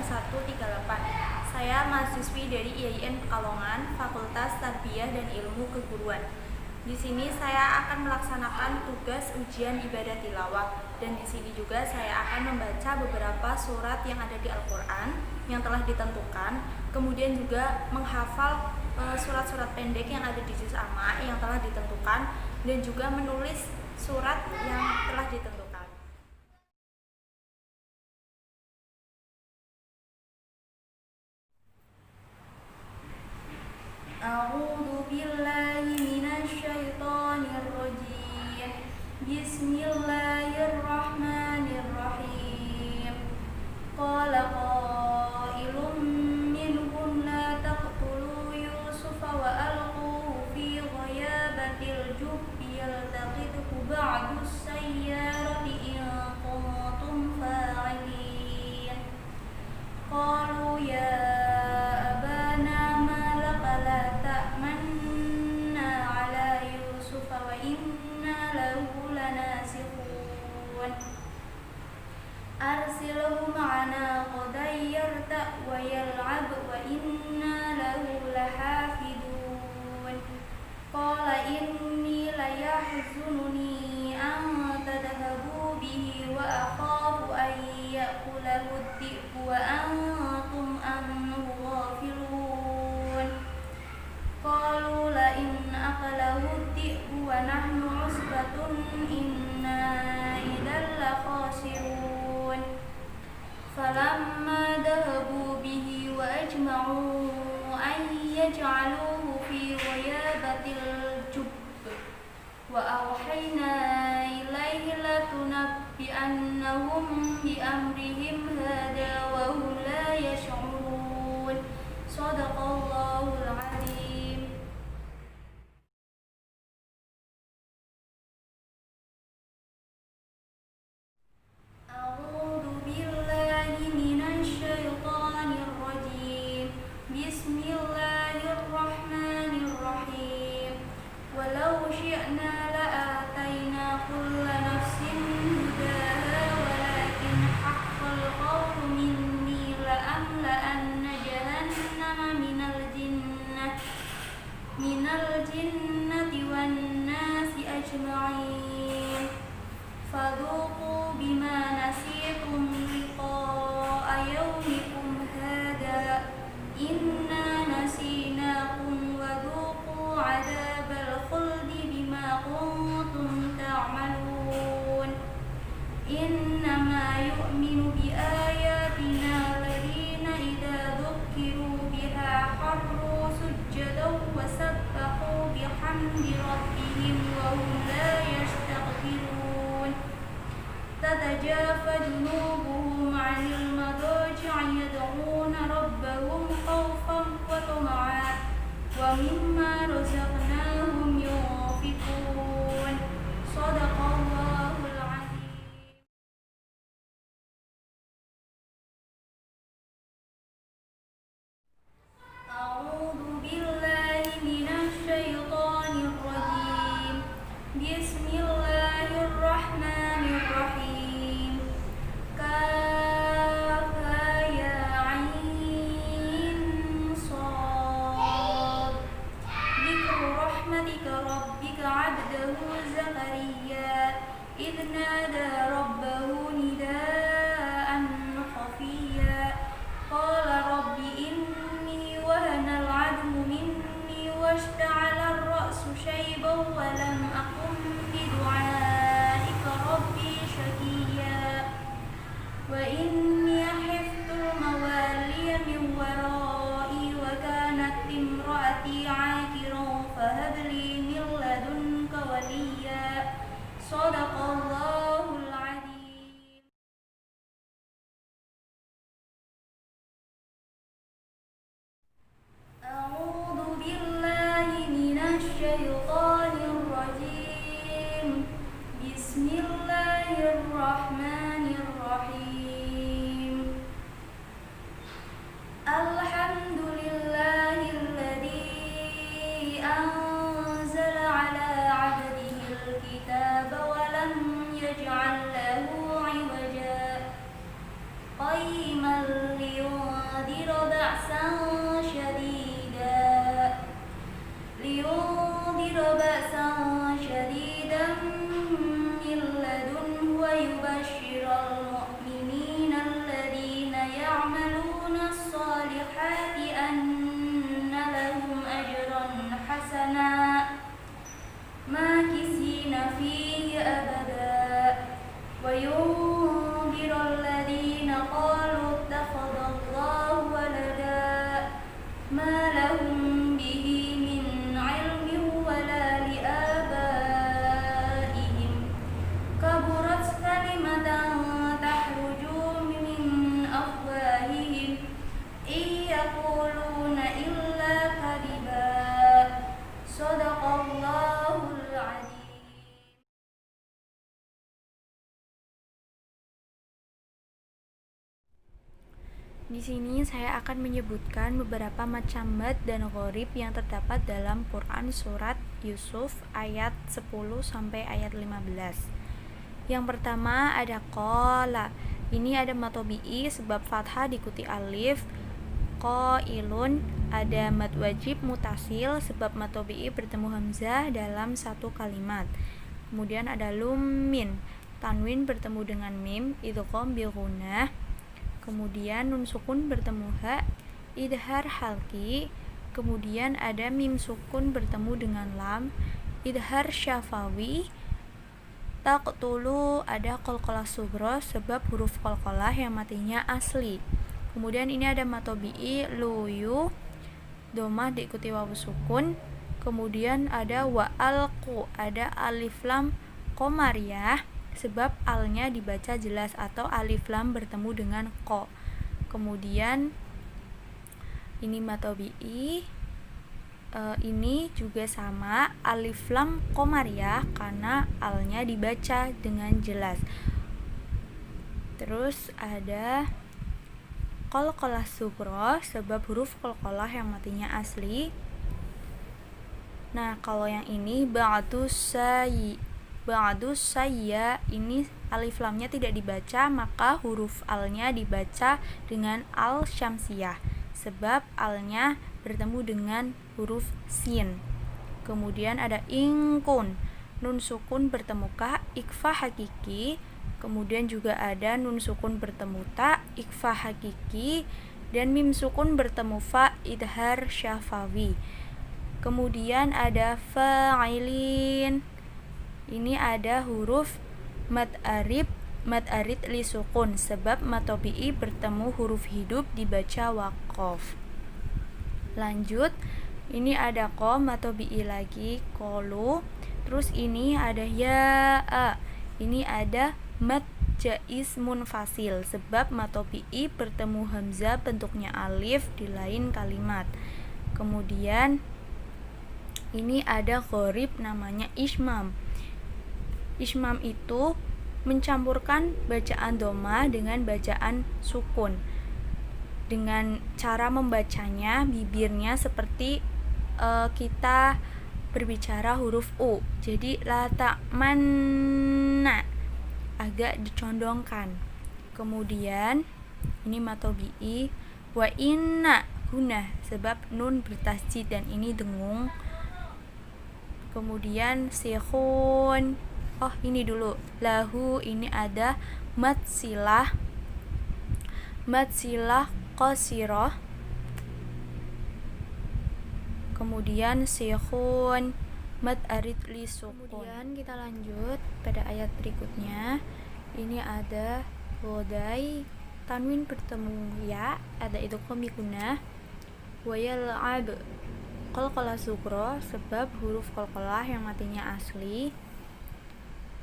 138. Saya mahasiswi dari IAIN Pekalongan, Fakultas Tarbiyah dan Ilmu Keguruan. Di sini saya akan melaksanakan tugas ujian ibadah tilawah, dan di sini juga saya akan membaca beberapa surat yang ada di Al-Quran yang telah ditentukan, kemudian juga menghafal surat-surat pendek yang ada di juz amma yang telah ditentukan, dan juga menulis surat yang telah ditentukan. A'udzu billahi minasy syaithanir rajim. Bismillahirrahmanirrahim. Qala qailun minhum la taqtulu Yusufa wa alquhu fi ghayabatil jubbi yaltaqithu ba'dus sayyarati in kuntum fa'ilin. Qalu ya abana ma laka la ta'manna ala Yusufa wa inna lahu lanasikhun. Arsilhu ma'ana qadan yarta' wa yal'ab wa inna lahu lahafidun. Qala inni layahzununi an tadhhabu bihi wa akhafu an ya'kulahu ad-dhi'bu wa antum anhu ghafilun. Qalu la in akalahu ad-dhi'bu wa nahnu 'usbatun inna idzal la khasirun. Falamma dhahabu bihi wa ajma'u an yaj'aluhu fi ghayabatil jubb wa awhayna ilayhi latunabbi'annahum bi amrihim hadha wa hum la yash'urun. Shadaqallahul azim. A'udzu billahi minasy syaithanir rajim. Bismillahirrahmanirrahim. Walau syi'na la'atayna kulla nafsin hudaha walakin haqqal qawlu minni la'amla'anna jahannama minal jinnati wan nasi ajma'in. Fadhuqu bima nasitum liqa'a yawmikum hadha inna nasinakum wa dhuqu 'adzabal khuldi bima kuntum ta'malun. Innama yu'minu bi ayatina alladhina idza dzukkiru biha kharru sujjadan wa sabbahu bihamdi rabbihim wa hum la yastaghfirun. Tatajafa junubuhum 'anil madaji'i yad'una rabbahum khawfan wa tama'an wa mimma razaqnahum yunfiqun. Shadaqallahul azim. A'udzu billahi minasy syaithanir rajim. Bismillahirrahmanirrahim. Kafha ya 'ain shad. Dzikru rahmatika rabbika 'abdahu Zakariya idh nada rabbahu nidaan khafiyya. Qala rabbi inni wahana al-'admu minni washta'ala ar-ra'su shayban wa lam akun bidu'aika rabbi shaqiyya. Wa inni khiftul mawaliya min wara'i wa kanat imra'ati 'aqiran fahab li min ladunka waliyya. Shadaqallahul azim. A'udzu billahi minasy syaithanir rajim. Bismillahirrahmanirrahim. Alhamdulillahilladzi anzala 'ala 'abdihil kitaba wa lam yaj'al lahu 'iwaja qayyiman liyunzira الصالحات أن لهم أجرا حسنا ماكثين فيه أبدا وينذر الذين قالوا اتخذ الله ولدا ما لهم به من علم ولا لآبائهم كبرت كلمة تخرج من أفواههم إن يقولون إلا كذبا صدق الله العظيم. Di sini saya akan menyebutkan beberapa macam mad dan gharib yang terdapat dalam Quran surat Yusuf ayat 10 sampai ayat 15. Yang pertama ada qala. Ini ada mad tabi'i sebab fathah diikuti alif. Qailun ada mad wajib mutasil sebab mad tabi'i bertemu hamzah dalam satu kalimat. Kemudian ada lummin, tanwin bertemu dengan mim, idgham bi ghunnah. Kemudian nun sukun bertemu ha, idhar halki. Kemudian ada mim sukun bertemu dengan lam, idhar syafawi. Taqtulu ada qalqalah sughra sebab huruf qalqalah yang matinya asli. Kemudian ini ada mad tabi'i luyu, domah diikuti wawu sukun. Kemudian ada wa alqu, ada alif lam qamariyah sebab alnya dibaca jelas atau alif lam bertemu dengan ko. Kemudian ini mad tabi'i, ini juga sama alif lam qamariyah karena alnya dibaca dengan jelas. Terus ada qalqalah sughra sebab huruf qalqalah yang matinya asli. Nah, kalau yang ini ba'du sayya ini alif lamnya tidak dibaca, maka huruf alnya dibaca dengan al syamsiyah sebab alnya bertemu dengan huruf sin. Kemudian ada ingkun, nun sukun bertemu ka, ikfa hakiki. Kemudian juga ada nun sukun bertemu ta, ikfa hakiki, dan mim sukun bertemu fa, idhar syafawi. Kemudian ada fa'ilin. Ini ada huruf mad arid li sukun sebab mad tabi'i bertemu huruf hidup dibaca waqaf. Lanjut, ini ada qa mad tabi'i lagi qalu. Terus ini ada ya. Ini ada mad jaiz munfasil sebab mad tabi'i bertemu hamzah bentuknya alif di lain kalimat. Kemudian ini ada gharib namanya ismam. Ismam itu mencampurkan bacaan doma dengan bacaan sukun. Dengan cara membacanya, bibirnya seperti kita berbicara huruf U. Jadi la ta'manna agak dicondongkan. Kemudian ini mad tabi'i wa inna guna sebab nun bertasjid dan ini dengung. Kemudian sikhun. Ini dulu. Lahu ini ada mad silah qasirah. Kemudian sikhun mad arid li sukun. Kemudian kita lanjut pada ayat berikutnya. Ini ada godai, tanwin bertemu ya, ada idgham bi gunnah. Wa yal'ab, qalqalah sughra sebab huruf qalqalah yang matinya asli.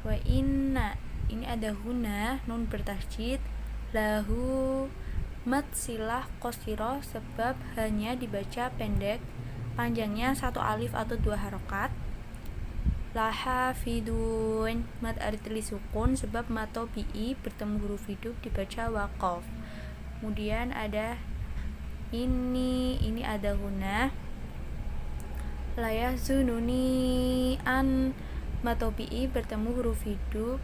Wa inna ini ada huna, nun bertasjid. Lahu mad silah qasirah sebab hanya dibaca pendek, panjangnya satu alif atau dua harokat. Lahafidun mad arid li sukun sebab mad tabi'i bertemu huruf hidup dibaca waqaf. Kemudian ada ini ada huna. Layahzununi an mad tabi'i bertemu huruf hidup,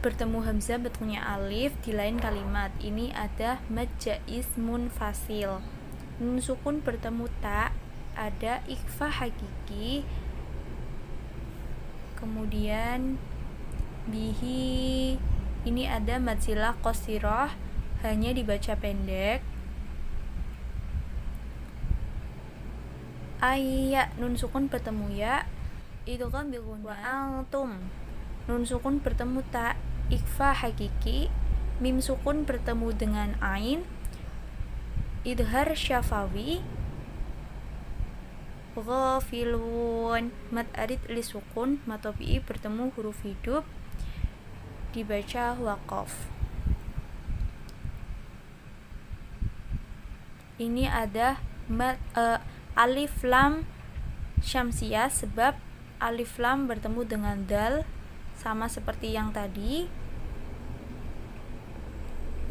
bertemu hamzah bentuknya alif di lain kalimat. Ini ada mad jaiz munfasil. Nun sukun bertemu ta, ada ikfa hakiki. Kemudian bihi ini ada mad silah qasirah, hanya dibaca pendek. Ayya, nun sukun bertemu ya. Idgham bi gunna. Wa antum, nun sukun bertemu ta. Ikhfa hakiki, mim sukun bertemu dengan ain. Idhar syafawi. Ghafilun, mad arid li sukun, mad tabi'i bertemu huruf hidup, dibaca waqaf. Ini ada alif lam syamsiyah, sebab alif lam bertemu dengan dal, sama seperti yang tadi.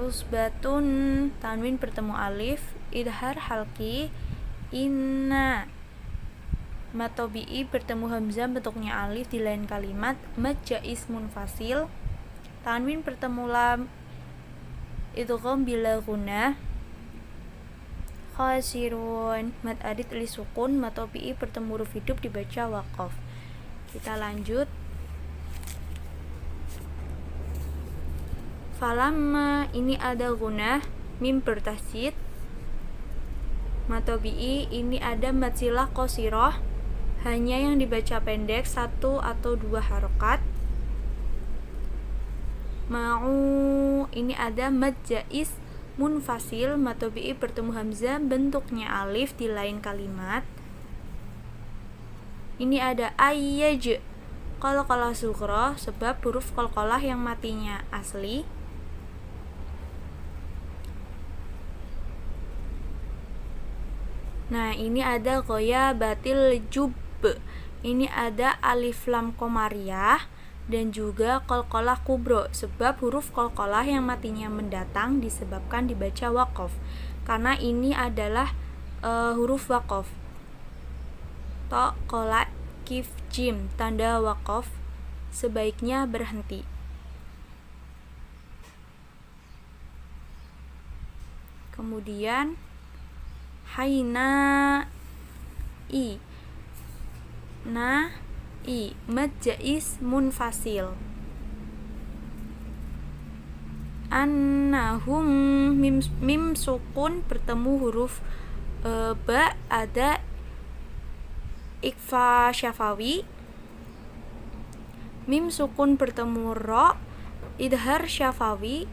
Usbatun, tanwin bertemu alif. Idhar halki. Inna, mad tabi'i bertemu hamzah, bentuknya alif di lain kalimat. Mad jaiz munfasil, tanwin bertemu lam. Idgham bila gunnah. Khasirun, mad arid li sukun, mad tabi'i bertemu huruf hidup, dibaca waqaf. Kita lanjut. Falamma, ini ada gunnah, mim bertasydid. Mad tabi'i ini ada mad silah qasirah, hanya yang dibaca pendek, 1 atau 2 harokat. Ma'u, ini ada mad jaiz munfasil, mad tabi'i bertemu hamzah, bentuknya alif di lain kalimat. Ini ada ayyaj, qalqalah sughra, sebab huruf qalqalah yang matinya asli. Nah, ini ada ghayabatil jub. Ini ada alif lam qamariyah dan juga qalqalah kubro, sebab huruf qalqalah yang matinya mendatang disebabkan dibaca waqaf, karena ini adalah huruf waqaf. To, qola, kif, jim, tanda waqaf sebaiknya berhenti. Kemudian haina i, na i, mad jaiz munfasil. Annahum, mim sukun bertemu huruf ba, ada ikhfa syafawi. Mim sukun bertemu ro, idhar syafawi.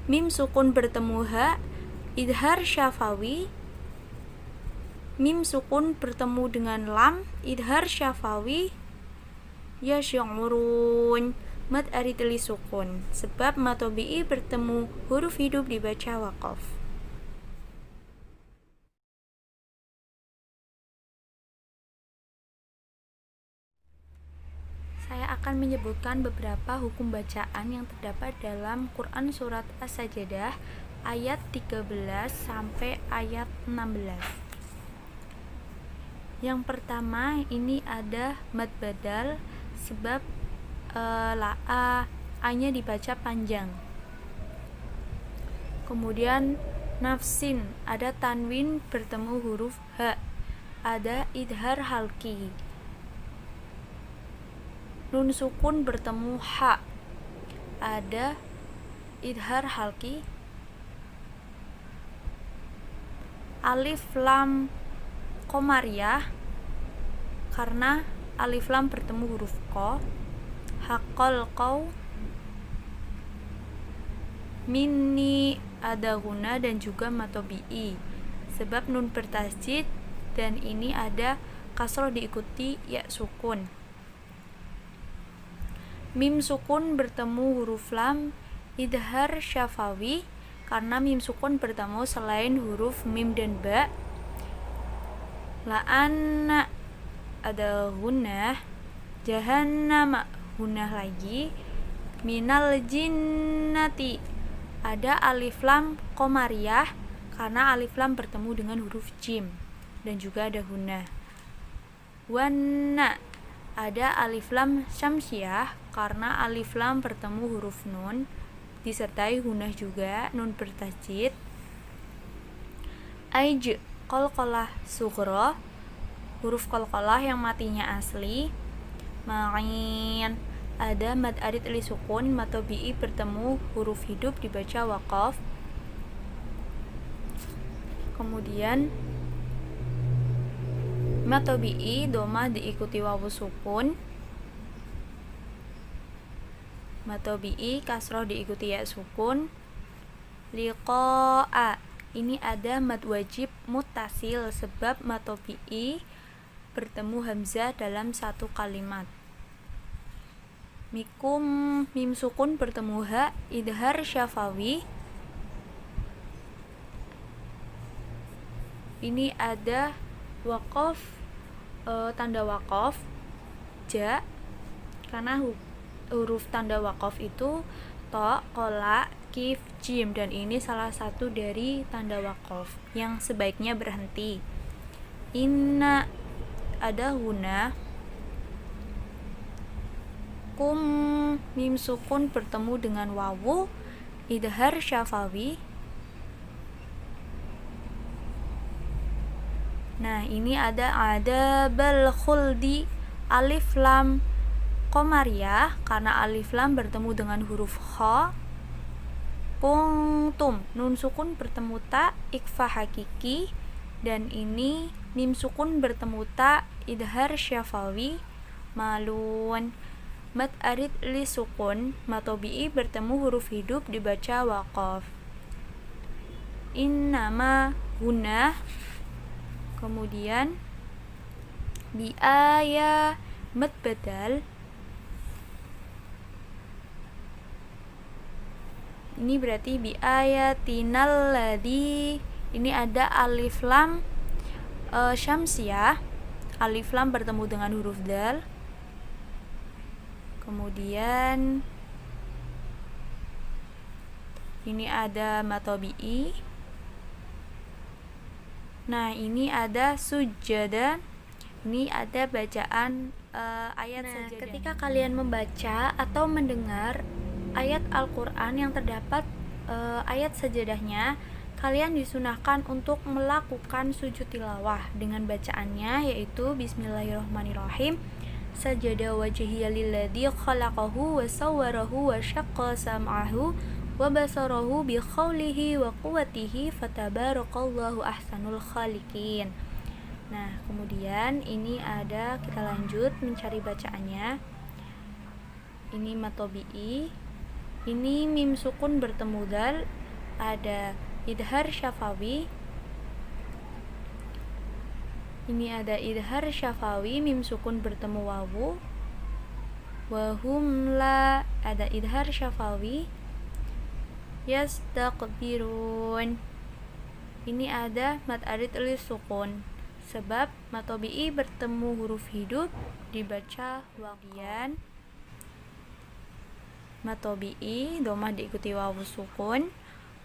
Mim sukun bertemu ha, idhar syafawi. Mim sukun bertemu dengan lam, idhar syafawi. Yasy'urun, mad arid li sukun, sebab mad tabi'i bertemu huruf hidup, dibaca waqaf. Saya akan menyebutkan beberapa hukum bacaan yang terdapat dalam Quran surat As-Sajdah ayat 13 sampai ayat 16. Yang pertama, ini ada mad badal, sebab a-nya dibaca panjang. Kemudian nafsin, ada tanwin bertemu huruf ha, ada idhar halki. Nun sukun bertemu ha, ada idhar halki. Alif lam qamariyah, karena alif lam bertemu huruf qa. Haqqal qaw. Minni, ada guna dan juga mad tabi'i, sebab nun bertasydid dan ini ada kasroh diikuti ya sukun. Mim sukun bertemu huruf lam, idhar syafawi, karena mim sukun bertemu selain huruf mim dan ba. La'anna, ada gunnah. Jahannama, gunnah lagi. Minal jinnati, ada alif lam qamariyah, karena alif lam bertemu dengan huruf jim dan juga ada gunnah. Wanna, ada alif lam syamsiyah, karena alif lam bertemu huruf nun disertai gunnah juga, nun bertasydid. Aij, qalqalah sughra, huruf qalqalah yang matinya asli. Ma'in, ada mad arid li sukun, mad tabi'i bertemu huruf hidup, dibaca waqaf. Kemudian Mat tabi'i domah diikuti wawu sukun. Mat tabi'i kasroh diikuti ya sukun. Liqa'a, ini ada mad wajib muttasil sebab mat tabi'i bertemu hamzah dalam satu kalimat. Mikum, mim sukun bertemu ha, idhar syafawi. Ini ada waqaf, tanda waqaf ja, karena huruf tanda waqaf itu to, qola, kif, jim, dan ini salah satu dari tanda waqaf yang sebaiknya berhenti. Inna, ada huna. Kum, mim sukun bertemu dengan wawu, idhar syafawi. Nah, ini ada bal khuldi, alif lam qamariyah, karena alif lam bertemu dengan huruf kha. Kuntum, nun sukun bertemu ta, ikfa hakiki, dan ini mim sukun bertemu ta, idhar syafawi. Malun, mat arid li sukun, mat tabi'i bertemu huruf hidup dibaca waqaf. Innama huna, kemudian biaya mat badal, ini berarti biayatinal ladzi, ini ada alif lam syamsiyah, alif lam bertemu dengan huruf dal. Kemudian ini ada mat tabi'i. Nah, ini ada sujada. Ini ada bacaan ayat sajadah. Ketika kalian membaca atau mendengar ayat Al-Qur'an yang terdapat ayat sajadahnya, kalian disunahkan untuk melakukan sujud tilawah dengan bacaannya, yaitu bismillahirrahmanirrahim. Sajada wajhiya lilladzi khalaqahu wa sawwarahu wa syaqqa sam'ahu wa basarahu bi khaulihi wa quwwatihi fatabarakallahu ahsanul khaliqin. Nah, kemudian ini ada, kita lanjut mencari bacaannya. Ini mat tabi'i. Ini mim sukun bertemu dal, ada idhar syafawi. Ini ada idhar syafawi, mim sukun bertemu wawu. Wahum la, ada idhar syafawi. Yastaqbirun, ini ada mad arid li sukun sebab mat tabi'i bertemu huruf hidup dibaca waqian. Mat tabi'i domah diikuti wawu sukun.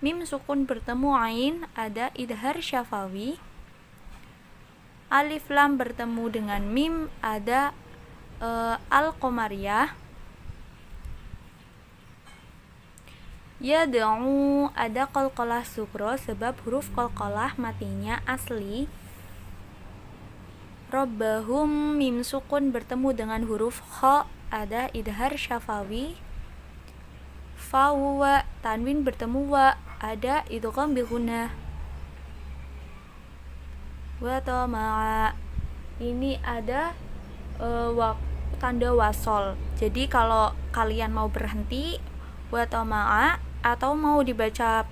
Mim sukun bertemu ain, ada idhar syafawi. Alif lam bertemu dengan mim, ada al-qamariyah. Yad'u, ada qalqalah sukro sebab huruf qalqalah matinya asli. Rabbahum, mim sukun bertemu dengan huruf kha, ada idhar syafawi. Fawa, tanwin bertemu wa, ada idgham bi gunnah. Wa tama'a, ini ada tanda wasol. Jadi kalau kalian mau berhenti wa tama'a atau mau dibaca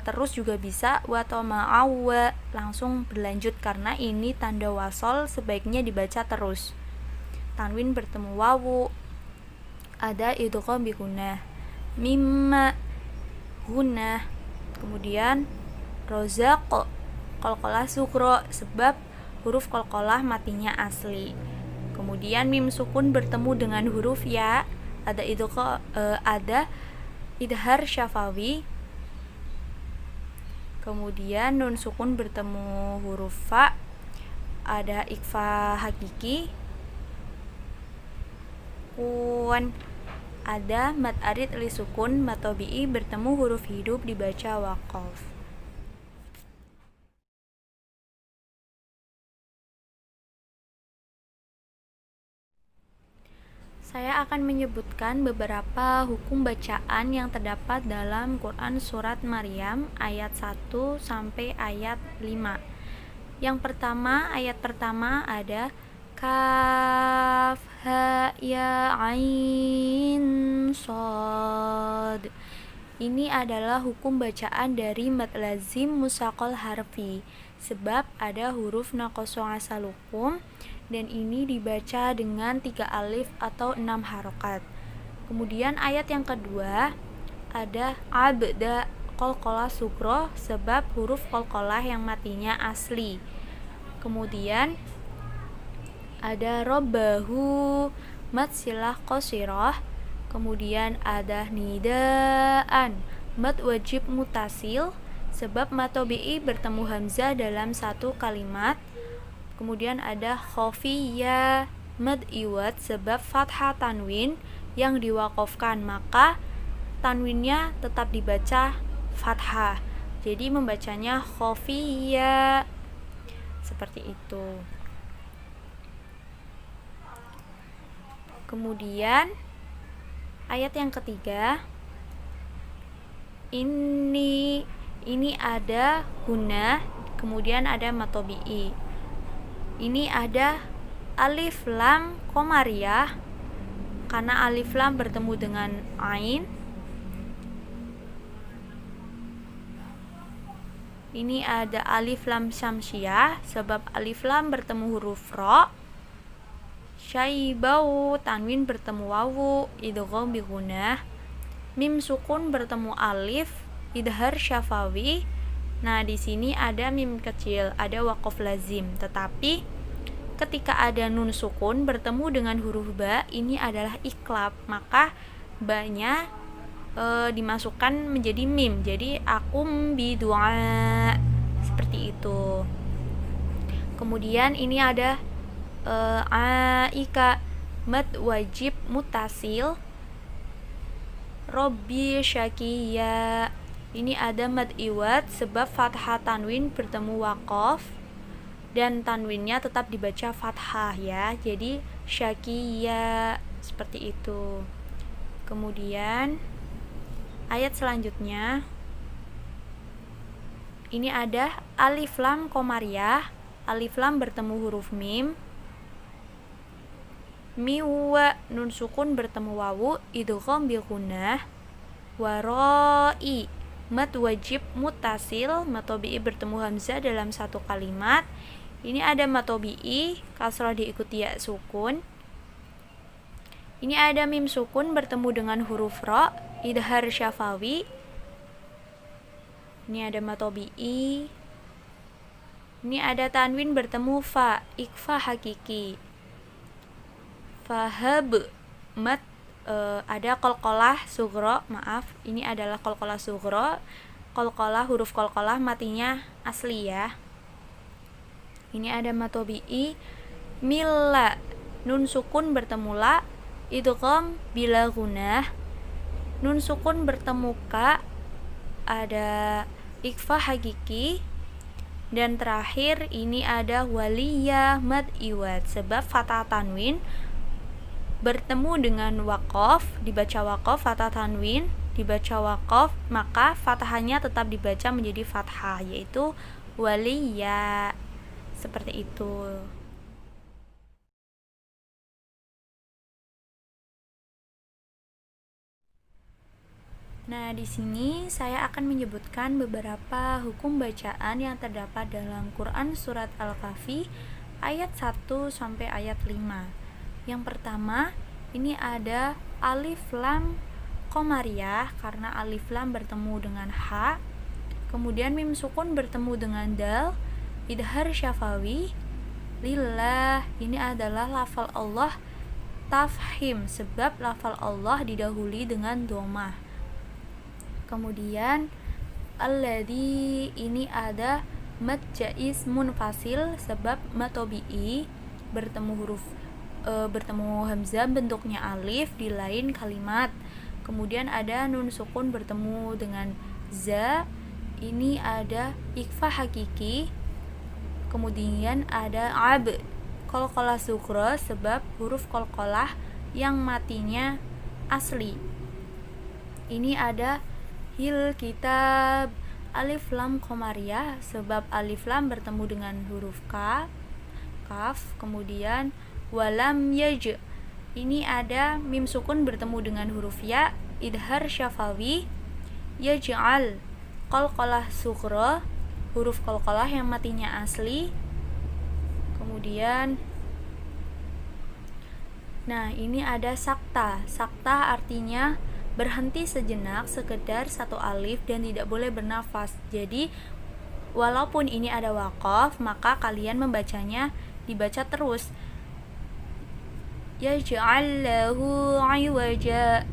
terus juga bisa, wa tama'a wa, langsung berlanjut karena ini tanda wasol sebaiknya dibaca terus. Tanwin bertemu wawu, ada idgham bi gunnah. Mimma gunnah. Kemudian rozaq, qalqalah sukro sebab huruf qalqalah matinya asli. Kemudian mim sukun bertemu dengan huruf ya, ada idhar syafawi. Kemudian nun sukun bertemu huruf fa, ada ikfa hakiki. Kun, ada mad arid li sukun, mat tabi'i bertemu huruf hidup dibaca waqaf. Saya akan menyebutkan beberapa hukum bacaan yang terdapat dalam Quran Surat Maryam ayat 1 sampai ayat 5. Yang pertama, ayat pertama ada kaf ha ya ain shad. Ini adalah hukum bacaan dari mad lazim musaqal harfi, sebab ada huruf naqasu asalukum dan ini dibaca dengan 3 alif atau 6 harokat. Kemudian ayat yang kedua ada abda qalqalah sugro, sebab huruf qalqalah yang matinya asli. Kemudian ada robbahu mad silah qasirah. Kemudian ada nidaan mad wajib mutasil, sebab mad tabi'i bertemu hamzah dalam satu kalimat. Kemudian ada khafiyah mad iwad, sebab fathah tanwin yang diwaqafkan, maka tanwinnya tetap dibaca fathah. Jadi membacanya khafiyah. Seperti itu. Kemudian ayat yang ketiga, ini ada guna, kemudian ada matobi'i. Ini ada alif lam komariah, karena alif lam bertemu dengan ain. Ini ada alif lam syamsiyah, sebab alif lam bertemu huruf ro. Syaibau tanwin bertemu wawu, idgham bi gunnah. Mim sukun bertemu alif, idhar syafawi. Nah, di sini ada mim kecil, ada waqaf lazim. Tetapi ketika ada nun sukun bertemu dengan huruf ba, ini adalah iklab, maka ba-nya dimasukkan menjadi mim. Jadi akum bi du'a, seperti itu. Kemudian ini ada aika mad wajib mutasil, robbi syakiya. Ini ada mad iwad, sebab fathah tanwin bertemu waqaf dan tanwinnya tetap dibaca fathah ya. Jadi syakiya, seperti itu. Kemudian ayat selanjutnya ini ada alif lam komariah, alif lam bertemu huruf mim. Miwa nun sukun bertemu wawu, idgham bi gunnah. Waroi mad wajib mutasil, mad tabi'i bertemu hamzah dalam satu kalimat. Ini ada mad tabi'i kasrah diikuti ya sukun. Ini ada mim sukun bertemu dengan huruf ro, idhar syafawi. Ini ada mad tabi'i. Ini ada tanwin bertemu fa, ikfa hakiki. Fahab mad ada qalqalah sugro, maaf, ini adalah qalqalah sugro. Qalqalah, huruf qalqalah matinya asli ya. Ini ada mad tabi'i. Milla nun sukun bertemu la, idgham bila gunnah. Nun sukun bertemu ka, ada ikfa hakiki. Dan terakhir ini ada waliyah mad iwad, sebab fathah tanwin bertemu dengan waqaf, dibaca waqaf, fathah tanwin dibaca waqaf, maka fathahnya tetap dibaca menjadi fathah, yaitu waliyah. Seperti itu. Nah, di sini saya akan menyebutkan beberapa hukum bacaan yang terdapat dalam Quran surat Al-Kahfi ayat 1 sampai ayat 5. Yang pertama, ini ada alif lam komariah, karena alif lam bertemu dengan ha. Kemudian mim sukun bertemu dengan dal, idhar syafawi. Lillah, ini adalah lafal Allah tafhim, sebab lafal Allah didahului dengan domah. Kemudian alladzi, ini ada mad jaiz munfasil, sebab mad tabi'i bertemu hamzah bentuknya alif di lain kalimat. Kemudian ada nun sukun bertemu dengan za, ini ada ikfa hakiki. Kemudian ada ab qalqalah sughra, sebab huruf qalqalah yang matinya asli. Ini ada hil kitab alif lam qamariyah sebab alif lam bertemu dengan huruf kaf. Kemudian walam yaj, ini ada mim sukun bertemu dengan huruf ya, idhar syafawi. Yaj'al, qalqalah sughra, huruf qalqalah yang matinya asli. Kemudian ini ada sakta. Sakta artinya berhenti sejenak, sekedar satu alif dan tidak boleh bernafas. Jadi walaupun ini ada waqaf, maka kalian membacanya dibaca terus. Yaj'al lahu 'iwaja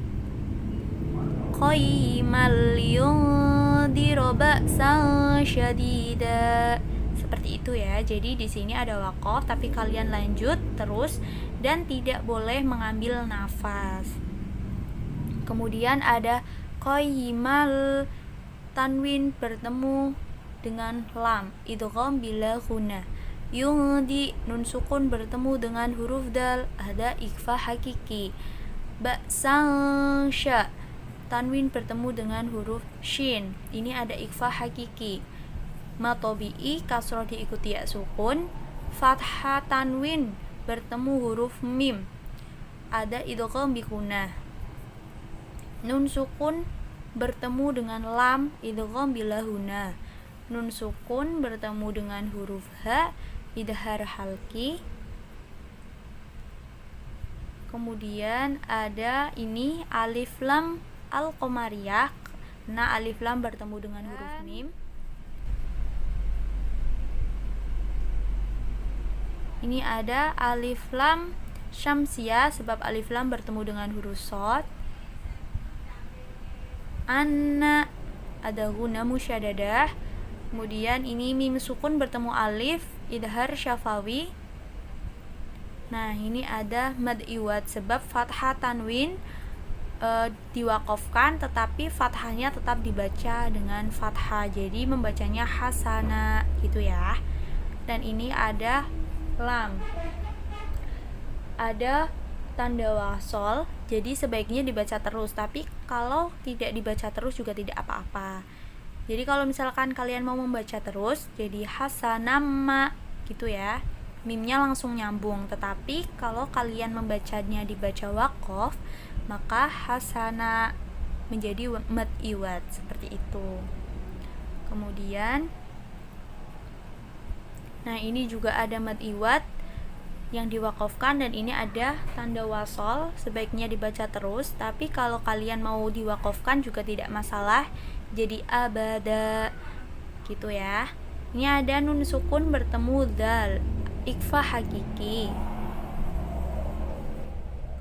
qayyimal yundhira ba'san syadida. Seperti itu ya. Jadi di sini ada waqaf tapi kalian lanjut terus dan tidak boleh mengambil nafas. Kemudian ada qayyimal, tanwin bertemu dengan lam, idgham bila ghunna. Yundi, nun sukun bertemu dengan huruf dal, ada ikhfa hakiki. Ba'san sya, tanwin bertemu dengan huruf shin, ini ada ikhfa hakiki. Matobi'i, kasroh diikuti ya sukun. Fathah tanwin bertemu huruf mim, ada idgham bi gunah. Nun sukun bertemu dengan lam, idgham bila huna. Nun sukun bertemu dengan huruf ha, idhar halki. Kemudian ada ini alif lam al-qamariyah. Nah, alif lam bertemu dengan huruf mim. Ini ada alif lam syamsiyah sebab alif lam bertemu dengan huruf shad. Anna, ada guna musyaddadah. Kemudian ini mim sukun bertemu alif, idhar syafawi. Nah, ini ada mad iwad sebab fathah tanwin diwakafkan tetapi fathahnya tetap dibaca dengan fathah. Jadi membacanya hasana gitu ya. Dan ini ada lam, ada tanda wasol, jadi sebaiknya dibaca terus, tapi kalau tidak dibaca terus juga tidak apa-apa. Jadi kalau misalkan kalian mau membaca terus jadi hasanama gitu ya, mimnya langsung nyambung. Tetapi kalau kalian membacanya dibaca waqaf, maka hasana menjadi mad iwad seperti itu. Kemudian ini juga ada mad iwad yang diwakafkan dan ini ada tanda wasol, sebaiknya dibaca terus. Tapi kalau kalian mau diwakafkan juga tidak masalah, jadi abada gitu ya. Ini ada nun sukun bertemu dal, ikhfa hakiki.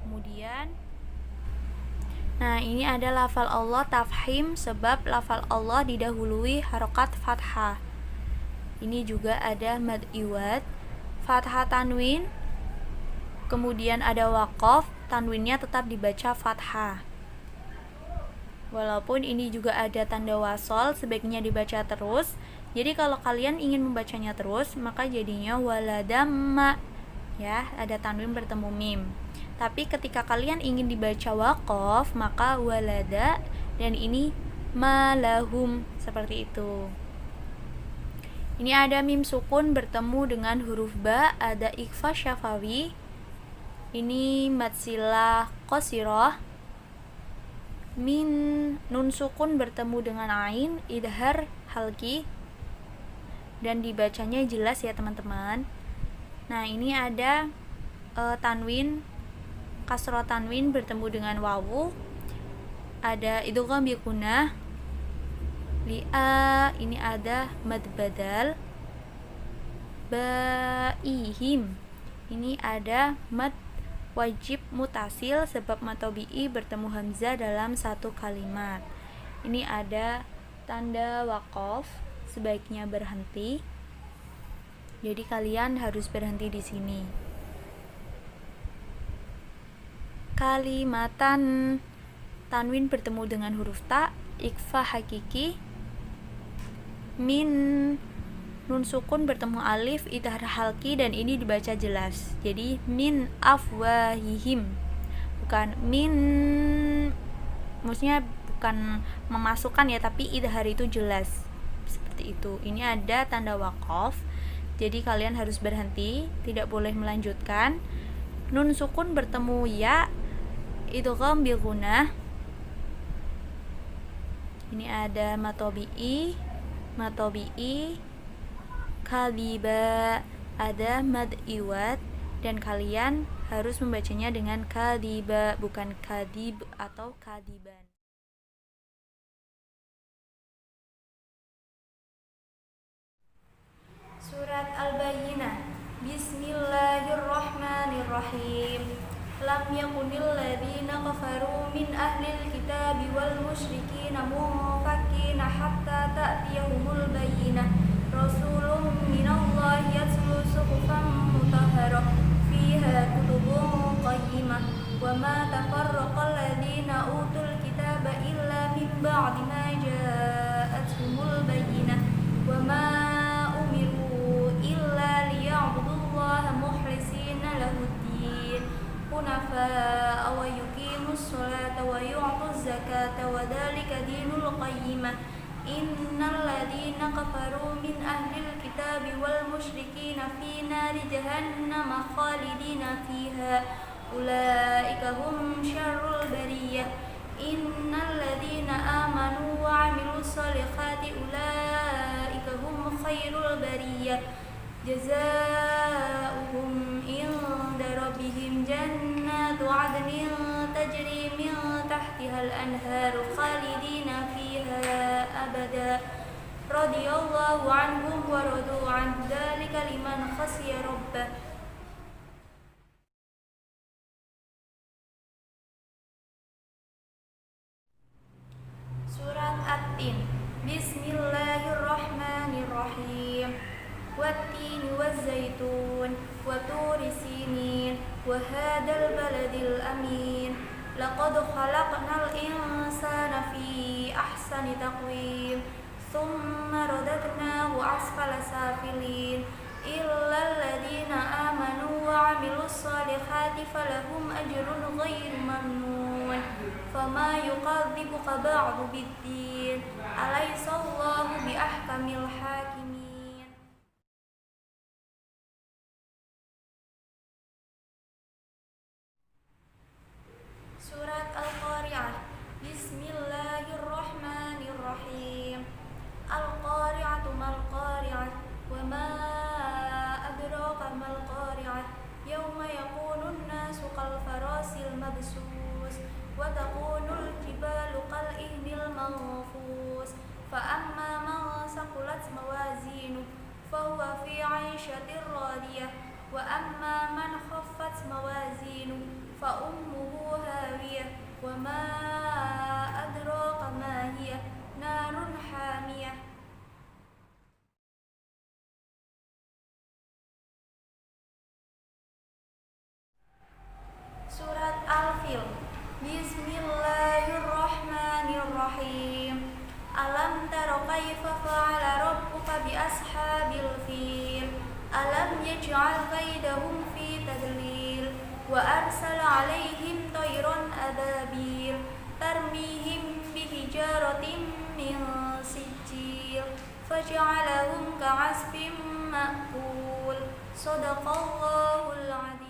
Kemudian ini ada lafal Allah tafhim sebab lafal Allah didahului harokat fathah. Ini juga ada mad iwad, fathah tanwin, kemudian ada waqaf, tanwinnya tetap dibaca fathah. Walaupun ini juga ada tanda wasol, sebaiknya dibaca terus. Jadi kalau kalian ingin membacanya terus, maka jadinya waladamma ya, ada tanwin bertemu mim. Tapi ketika kalian ingin dibaca waqaf, maka walada dan ini malahum seperti itu. Ini ada mim sukun bertemu dengan huruf ba, ada ikhfa syafawi. Ini mad silah qasirah. Min, nun sukun bertemu dengan ain, idhar halki. Dan dibacanya jelas ya teman-teman. Nah, ini ada tanwin, kasroh tanwin bertemu dengan wawu. Ada idgham bi gunah. Li'a, ini ada mad badal. Ba'ihim, ini ada mad wajib mutasil sebab matobi'i bertemu hamzah dalam satu kalimat. Ini ada tanda waqaf, sebaiknya berhenti. Jadi kalian harus berhenti di sini. Kalimatan, tanwin bertemu dengan huruf ta, ikhfa hakiki. Min, nun sukun bertemu alif, idhar halki dan ini dibaca jelas. Jadi min afwahihim, bukan min, maksudnya bukan memasukkan ya, tapi idhar itu jelas. seperti itu. Ini ada tanda waqaf, jadi kalian harus berhenti, tidak boleh melanjutkan. Nun sukun bertemu ya, idgham bil gunnah. Ini ada matobi'i, kadiba, ada mad iwad, dan kalian harus membacanya dengan kadiba, bukan kadib atau kadiban. Surat Al-Bayyinah. Bismillahirrahmanirrahim. Lam yakunil ladzina kafaru min ahlil kitabi wal musyrikina munfakkina hatta ta'tiyahumul bayyinah. Rasulun minallahi yatlu suhufan mutahharah fiha kutubun qayyimah. Wa ma tafarraqal ladzina utul kitaba illa min ba'di ma ja'atuhumul bayyinah. Wa ma hunafa'a wa yuqimus sholata wa yu'tuz zakata wa dzalika dinul qayyimah. Innal ladzina kafaru min ahlil kitabi wal musyrikina fi nari jahannam khalidina fiha ulaika hum syarrul bariyah. Innal ladzina amanu wa 'amilus sholihati ulaika hum khairul bariyah. Jazaa'uhum inda rabbihim jannatu 'adnin tajri min tahtihal anharu khalidina fiha abada. Radiyallahu anhum wa radu 'an dzalika liman khashiya rabbah. Surat At-Tin. Bismillahirrahmanirrahim. Wat-tini waz-zaitun wa turi sinin wa hadzal baladil amin. Laqad khalaqnal insana fi ahsani taqwim. Tsumma radadnahu asfala safilin. Illal ladzina amanu wa 'amilus sholihati falahum ajrun ghairu mamnun. Fama yukadzibuka ba'du biddin. Alaysallahu biahkamil hakimin. Surat Al-Qari'ah. Bismillahirrahmanirrahim. Al-Qari'atu mal-Qari'ah. Wa ma adraka mal-Qari'ah. Yawma yakunun nasu kal farasil mabsus. Wa takunul jibalu kal ihnil manfus. Fa amma man saqulat mawazinu fahuwa fi 'aishatir radiyah. Wa amma man khaffat mawazinu fa ummuhu hawiyah. Wa ma adraka ma hiya narun hamiyah. Surat Al-Fil. Bismillahirrahmanirrahim. Alam tara kaifa fa'ala rabbuka bi ashabil fil. Alam yaj'al kaidahum fi tadlil. Wa arsala 'alaihim tayran ababil tarmihim bihijaratin min sijil faj'alahum ka'asfin ma'kul. Shadaqallahul 'azim.